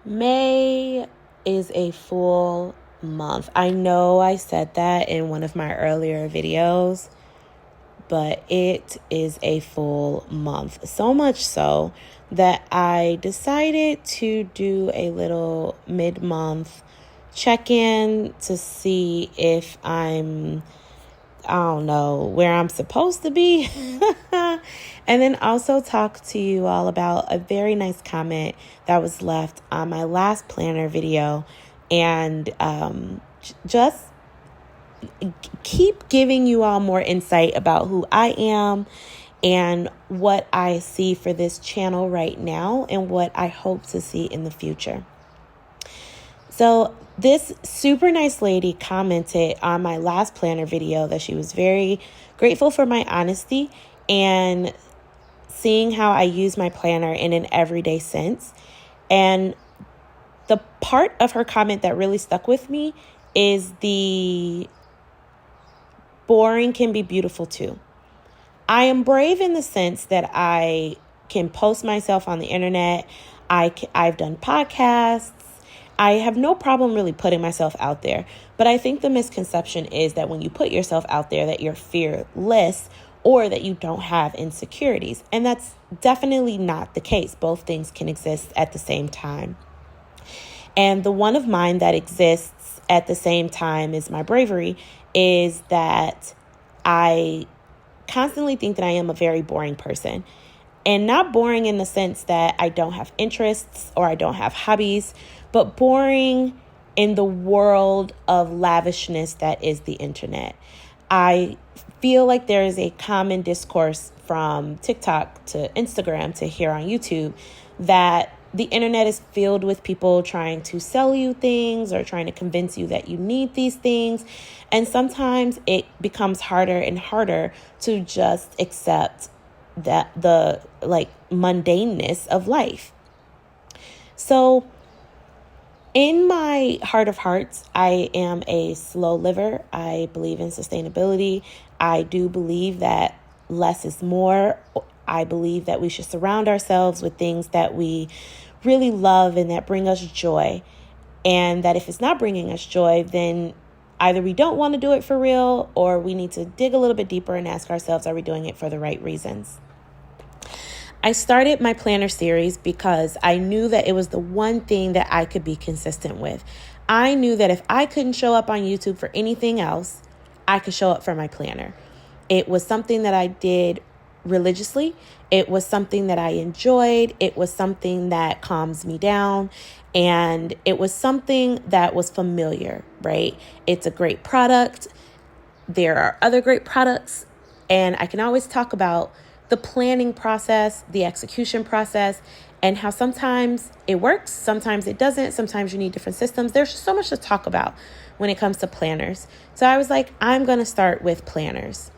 May is a full month. I know I said that in one of my earlier videos, but it is a full month. So much so that I decided to do a little mid-month check-in to see if I don't know, where I'm supposed to be. And then also talk to you all about a very nice comment that was left on my last planner video. And just keep giving you all more insight about who I am and what I see for this channel right now and what I hope to see in the future. So this super nice lady commented on my last planner video that she was very grateful for my honesty and seeing how I use my planner in an everyday sense. And the part of her comment that really stuck with me is the boring can be beautiful too. I am brave in the sense that I can post myself on the internet. I've done podcasts. I have no problem really putting myself out there. But I think the misconception is that when you put yourself out there, that you're fearless or that you don't have insecurities. And that's definitely not the case. Both things can exist at the same time. And the one of mine that exists at the same time is my bravery is that I constantly think that I am a very boring person. And not boring in the sense that I don't have interests or I don't have hobbies, but boring in the world of lavishness that is the internet. I feel like there is a common discourse from TikTok to Instagram to here on YouTube that the internet is filled with people trying to sell you things or trying to convince you that you need these things. And sometimes it becomes harder and harder to just accept that the mundaneness of life. So in my heart of hearts, I am a slow liver. I believe in sustainability. I do believe that less is more. I believe that we should surround ourselves with things that we really love and that bring us joy. And that if it's not bringing us joy, then either we don't want to do it for real or we need to dig a little bit deeper and ask ourselves, are we doing it for the right reasons? I started my planner series because I knew that it was the one thing that I could be consistent with. I knew that if I couldn't show up on YouTube for anything else, I could show up for my planner. It was something that I did religiously. It was something that I enjoyed. It was something that calms me down. And it was something that was familiar, right? It's a great product. There are other great products. And I can always talk about the planning process, the execution process, and how sometimes it works, sometimes it doesn't, sometimes you need different systems. There's so much to talk about when it comes to planners. So I was like, I'm going to start with planners.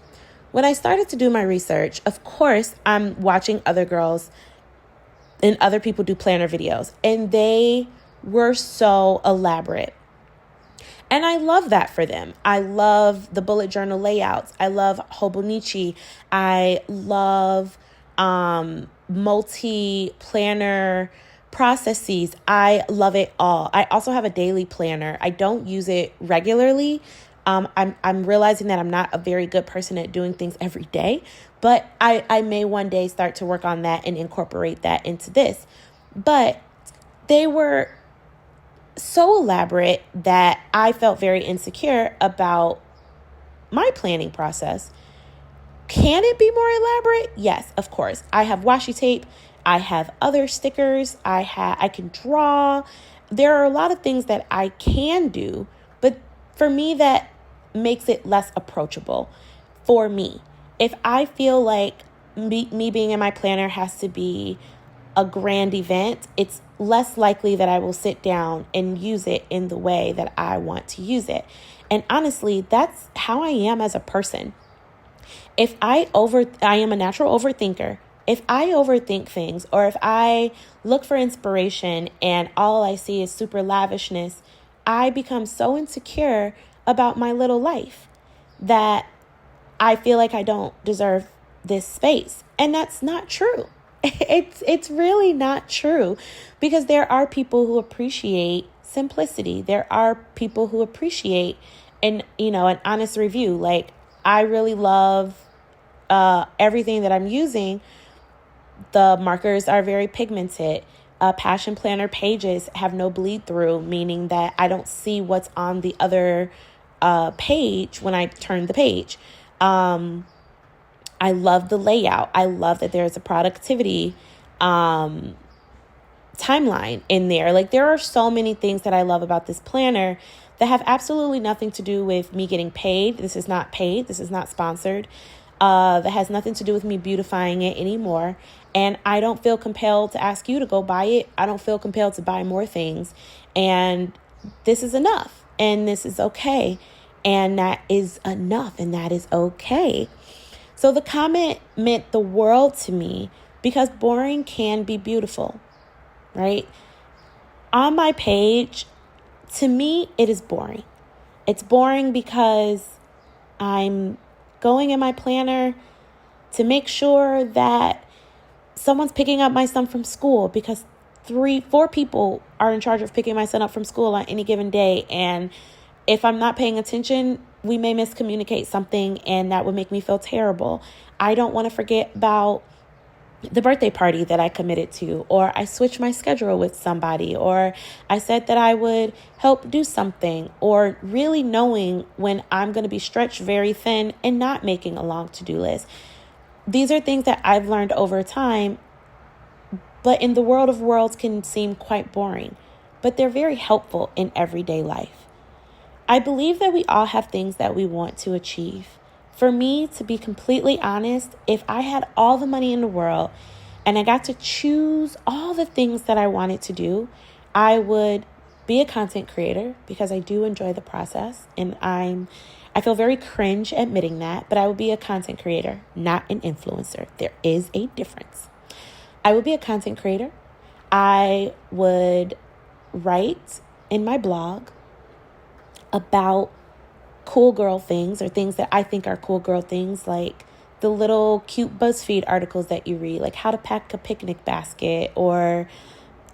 When I started to do my research, of course, I'm watching other girls and other people do planner videos, and they were so elaborate. And I love that for them. I love the bullet journal layouts. I love Hobonichi. I love multi-planner processes. I love it all. I also have a daily planner. I don't use it regularly. I'm realizing that I'm not a very good person at doing things every day, but I may one day start to work on that and incorporate that into this. But they were so elaborate that I felt very insecure about my planning process. Can it be more elaborate? Yes, of course. I have washi tape. I have other stickers. I can draw. There are a lot of things that I can do, but for me, that makes it less approachable for me. If I feel like me being in my planner has to be a grand event, it's less likely that I will sit down and use it in the way that I want to use it. And honestly, that's how I am as a person. I am a natural overthinker. If I overthink things, or if I look for inspiration and all I see is super lavishness, I become so insecure about my little life that I feel like I don't deserve this space. And that's not true. It's really not true, because there are people who appreciate simplicity. There are people who appreciate an honest review. Like, I really love everything that I'm using. The markers are very pigmented. Passion Planner pages have no bleed through, meaning that I don't see what's on the other page when I turn the page. I love the layout. I love that there's a productivity timeline in there. Like, there are so many things that I love about this planner that have absolutely nothing to do with me getting paid. This is not paid. This is not sponsored. That has nothing to do with me beautifying it anymore. And I don't feel compelled to ask you to go buy it. I don't feel compelled to buy more things. And this is enough. And this is okay. And that is enough. And that is okay. So the comment meant the world to me, because boring can be beautiful, right? On my page, to me, it is boring. It's boring because I'm going in my planner to make sure that someone's picking up my son from school, because 3-4 people are in charge of picking my son up from school on any given day. And if I'm not paying attention, we may miscommunicate something, and that would make me feel terrible. I don't want to forget about the birthday party that I committed to, or I switched my schedule with somebody, or I said that I would help do something, or really knowing when I'm going to be stretched very thin and not making a long to-do list. These are things that I've learned over time, but in the world of worlds can seem quite boring, but they're very helpful in everyday life. I believe that we all have things that we want to achieve. For me, to be completely honest, if I had all the money in the world and I got to choose all the things that I wanted to do, I would be a content creator, because I do enjoy the process, and I feel very cringe admitting that, but I would be a content creator, not an influencer. There is a difference. I would be a content creator. I would write in my blog about cool girl things, or things that I think are cool girl things, like the little cute BuzzFeed articles that you read, like how to pack a picnic basket, or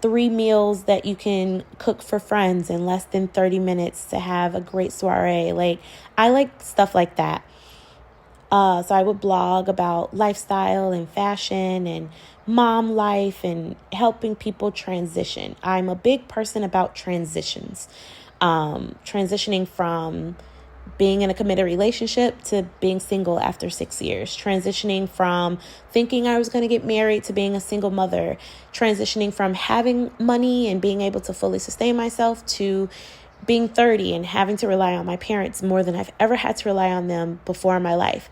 3 meals that you can cook for friends in less than 30 minutes to have a great soiree. Like, I like stuff like that. So I would blog about lifestyle and fashion and mom life and helping people transition. I'm a big person about transitions. Transitioning from being in a committed relationship to being single after 6 years, transitioning from thinking I was going to get married to being a single mother, transitioning from having money and being able to fully sustain myself to being 30 and having to rely on my parents more than I've ever had to rely on them before in my life,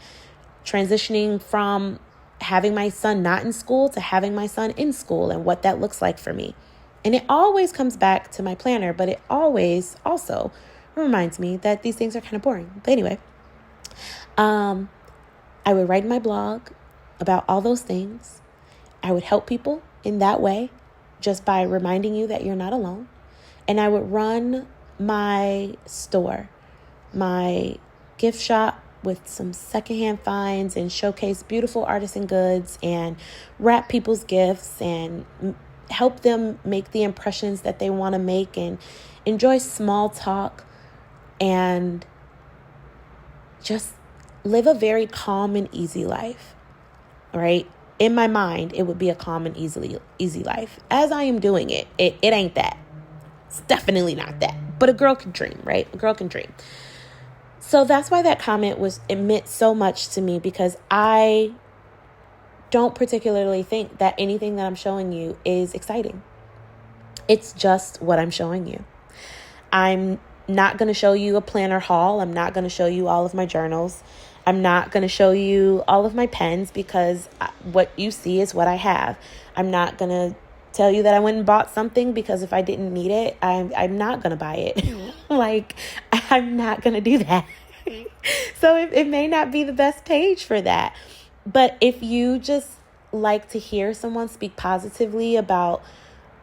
transitioning from having my son not in school to having my son in school and what that looks like for me. And it always comes back to my planner, but it always also reminds me that these things are kind of boring. But anyway, I would write in my blog about all those things. I would help people in that way, just by reminding you that you're not alone. And I would run my store, my gift shop, with some secondhand finds, and showcase beautiful artisan goods and wrap people's gifts and help them make the impressions that they want to make, and enjoy small talk, and just live a very calm and easy life, right? In my mind, it would be a calm and easy life. As I am doing it, it ain't that. It's definitely not that. But a girl can dream, right? A girl can dream. So that's why that comment it meant so much to me, because I don't particularly think that anything that I'm showing you is exciting. It's just what I'm showing you. I'm not going to show you a planner haul. I'm not going to show you all of my journals. I'm not going to show you all of my pens, because what you see is what I have. I'm not going to tell you that I went and bought something, because if I didn't need it, I'm not going to buy it. Like, I'm not going to do that. So it may not be the best page for that. But if you just like to hear someone speak positively about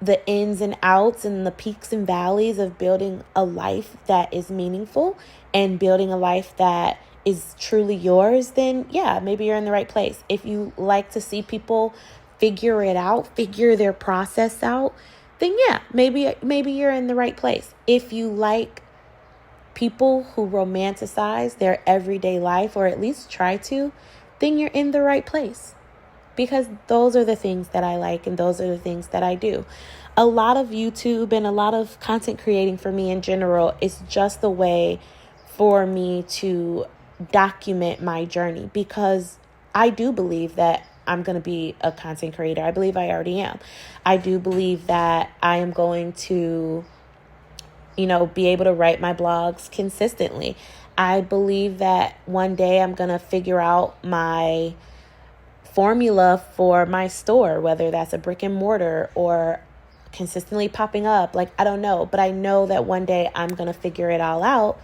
the ins and outs and the peaks and valleys of building a life that is meaningful and building a life that is truly yours, then yeah, maybe you're in the right place. If you like to see people figure it out, figure their process out, then yeah, maybe you're in the right place. If you like people who romanticize their everyday life, or at least try to, then you're in the right place. Because those are the things that I like, and those are the things that I do. A lot of YouTube and a lot of content creating for me in general is just a way for me to document my journey, because I do believe that I'm going to be a content creator. I believe I already am. I do believe that I am going to, be able to write my blogs consistently. I believe that one day I'm going to figure out my formula for my store, whether that's a brick and mortar or consistently popping up. Like, I don't know, but I know that one day I'm going to figure it all out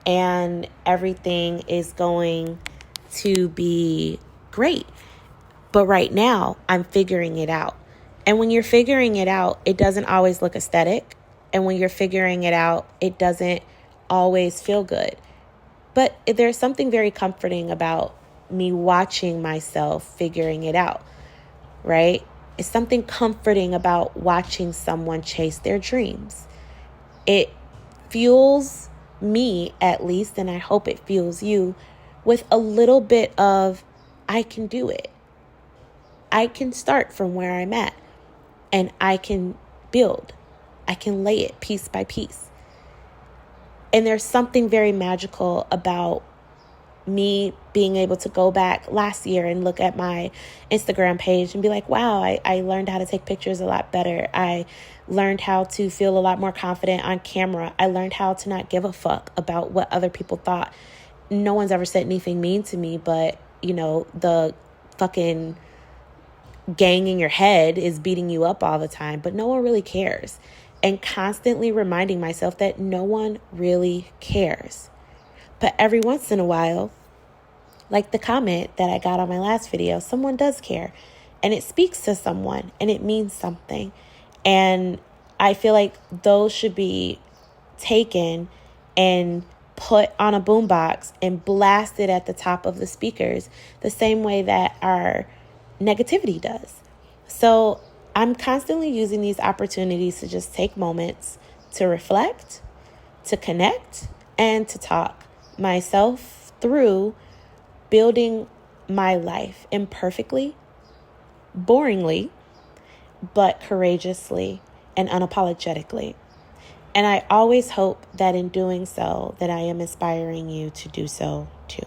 and everything is going to be great. But right now I'm figuring it out. And when you're figuring it out, it doesn't always look aesthetic. And when you're figuring it out, it doesn't always feel good. But there's something very comforting about me watching myself figuring it out, right? It's something comforting about watching someone chase their dreams. It fuels me, at least, and I hope it fuels you, with a little bit of, I can do it. I can start from where I'm at, and I can build. I can lay it piece by piece. And there's something very magical about me being able to go back last year and look at my Instagram page and be like, wow, I learned how to take pictures a lot better. I learned how to feel a lot more confident on camera. I learned how to not give a fuck about what other people thought. No one's ever said anything mean to me, but the fucking gang in your head is beating you up all the time, but no one really cares. And constantly reminding myself that no one really cares. But every once in a while, like the comment that I got on my last video, someone does care. And it speaks to someone and it means something. And I feel like those should be taken and put on a boombox and blasted at the top of the speakers the same way that our negativity does. So I'm constantly using these opportunities to just take moments to reflect, to connect, and to talk myself through building my life imperfectly, boringly, but courageously and unapologetically. And I always hope that in doing so, that I am inspiring you to do so too.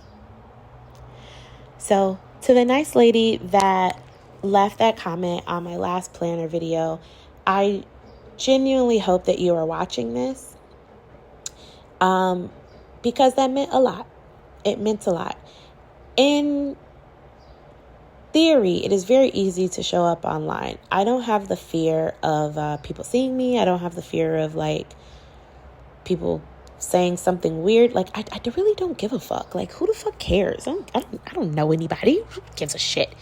So to the nice lady that left that comment on my last planner video, I genuinely hope that you are watching this. Because that meant a lot. It meant a lot. In theory, it is very easy to show up online. I don't have the fear of people seeing me. I don't have the fear of people saying something weird. I really don't give a fuck. Who the fuck cares? I don't know anybody. Who gives a shit?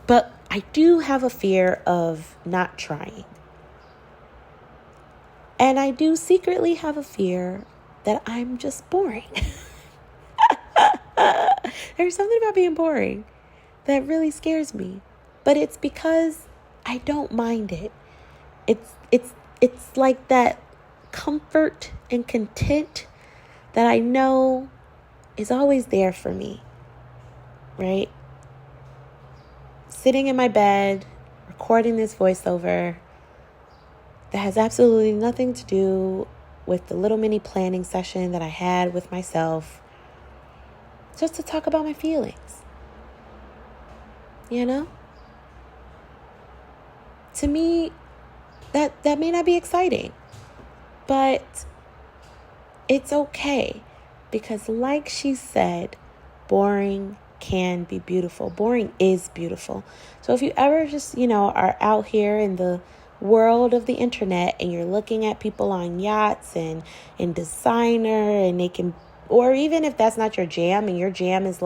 But I do have a fear of not trying. And I do secretly have a fear that I'm just boring. There's something about being boring that really scares me. But it's because I don't mind it. It's like that comfort and content that I know is always there for me. Right? Sitting in my bed, recording this voiceover that has absolutely nothing to do with the little mini planning session that I had with myself, just to talk about my feelings. To me, that may not be exciting, but it's okay, because like she said, boring can be beautiful. Boring is beautiful. So if you ever just, are out here in the world of the internet and you're looking at people on yachts and in designer, and they can, or even if that's not your jam and your jam is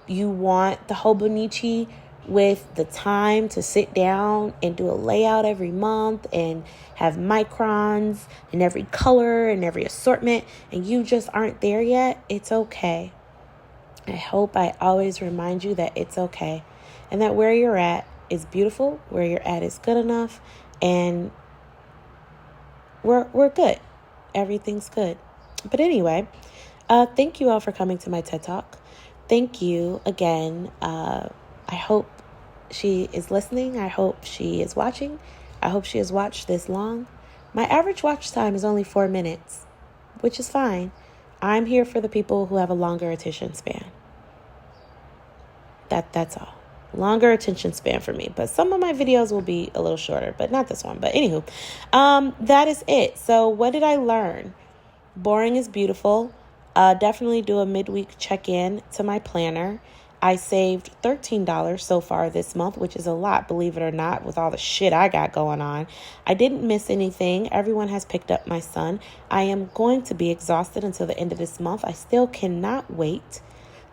you want the Hobonichi with the time to sit down and do a layout every month and have microns in every color and every assortment, and you just aren't there yet, it's I hope I always remind you that it's okay, and that where you're at is beautiful. Where you're at is good enough. And we're good. Everything's good. But anyway, thank you all for coming to my TED Talk. Thank you again. I hope she is listening. I hope she is watching. I hope she has watched this long. My average watch time is only 4 minutes, which is fine. I'm here for the people who have a longer attention span. That's all. Longer attention span for me. But some of my videos will be a little shorter, but not this one. But anywho, that is it. So what did I learn? Boring is beautiful. Definitely do a midweek check-in to my planner. I saved $13 so far this month, which is a lot, believe it or not, with all the shit I got going on. I didn't miss anything. Everyone has picked up my son. I am going to be exhausted until the end of this month. I still cannot wait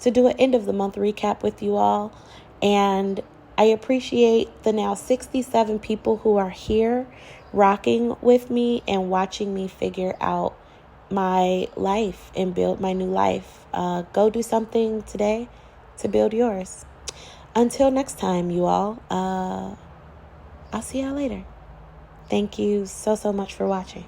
to do an end of the month recap with you all. And I appreciate the now 67 people who are here rocking with me and watching me figure out my life and build my new life. Go do something today to build yours. Until next time, you all, I'll see y'all later. Thank you so much for watching.